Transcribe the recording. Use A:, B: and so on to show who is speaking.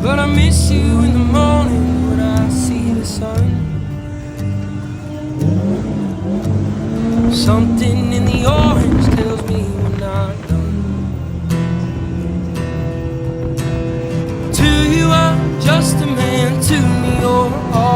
A: But I miss you in the morning when I see the sun. Something in the orange tells me we're not done. To you I'm just a man, to me you're all